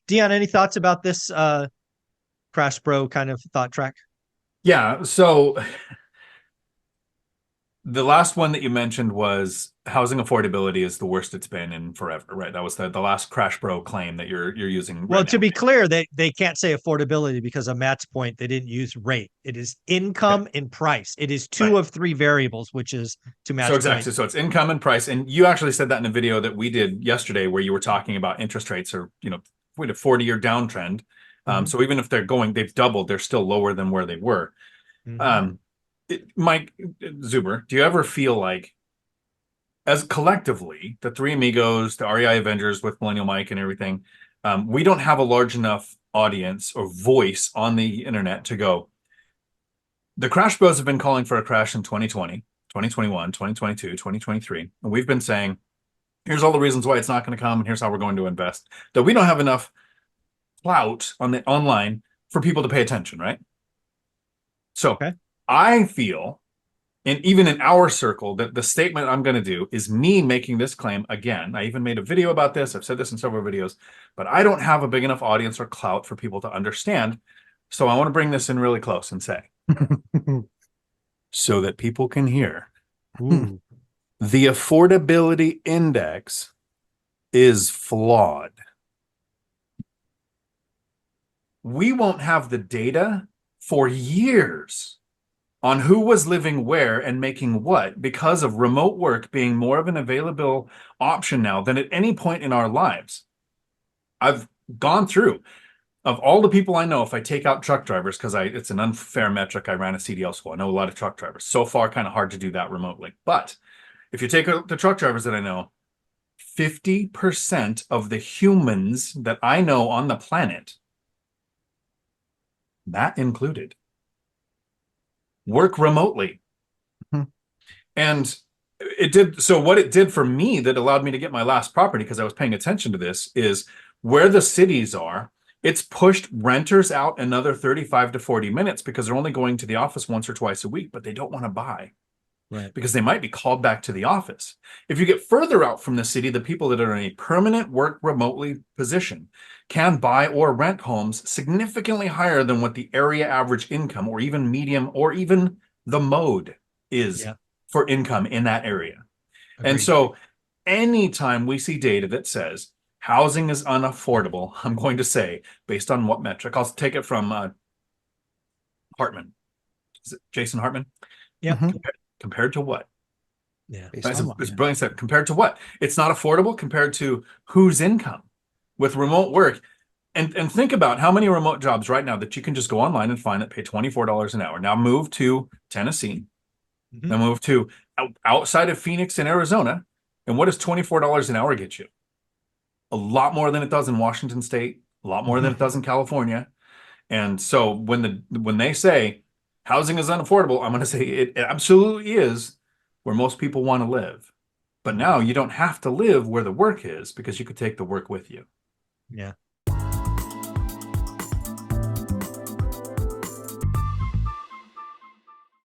Dion, any thoughts about this Crash Bro kind of thought track? Yeah. So the last one that you mentioned was housing affordability is the worst it's been in forever, right? That was the last Crash Bro claim that you're using right Well, to now. be clear, they can't say affordability because of Matt's point, they didn't use rate. It is Okay. income and price. It is two Right. of three variables, which is to So Matt's point. exactly. So it's income and price. And you actually said that in a video that we did yesterday where you were talking about interest rates or, with a 40-year downtrend. Mhm, So even if they've doubled, they're still lower than where they were. mhm. Um, Mike Zuber, do you ever feel like as collectively, the Three Amigos, the REI Avengers with Millennial Mike and everything, we don't have a large enough audience or voice on the internet to go, the Crash Bros have been calling for a crash in 2020, 2021, 2022, 2023. And we've been saying, here's all the reasons why it's not going to come, and here's how we're going to invest. That we don't have enough clout on the online for people to pay attention, right? So Okay. I feel, and even in our circle, that the statement I'm going to do is me making this claim again. I even made a video about this. I've said this in several videos, but I don't have a big enough audience or clout for people to understand. So I want to bring this in really close and say, so that people can hear. Ooh. The affordability index is flawed. We won't have the data for years on who was living where and making what because of remote work being more of an available option now than at any point in our lives. I've gone through of all the people I know, if I take out truck drivers, because it's an unfair metric, I ran a CDL school. I know a lot of truck drivers. So far, kind of hard to do that remotely. But if you take out the truck drivers that I know, 50% of the humans that I know on the planet, that included, work remotely. Hmm. And it did. So what it did for me that allowed me to get my last property, because I was paying attention to this, is where the cities are, it's pushed renters out another 35 to 40 minutes because they're only going to the office once or twice a week, but they don't want to buy Right. because they might be called back to the office. If you get further out from the city, the people that are in a permanent work remotely position can buy or rent homes significantly higher than what the area average income or even medium or even the mode is Yeah. for income in that area. And Agreed. so anytime we see data that says housing is unaffordable, I'm going to say, based on what metric? I'll take it from Hartman. Is it Jason Hartman? Yep. Mhm. Compared to what? Yeah. Based It's, on what? it's Yeah. brilliant said. Compared to what? It's not affordable compared to whose income with remote work. And think about how many remote jobs right now that you can just go online and find that pay $24 an hour. Now move to Tennessee, Mhm. now move to outside of Phoenix and Arizona. And what does $24 an hour get you? A lot more than it does in Washington State, a lot more than Mhm. it does in California. And so when they say housing is unaffordable, I'm going to say it absolutely is where most people want to live. But Mhm. now you don't have to live where the work is because you could take the work with you. Yeah.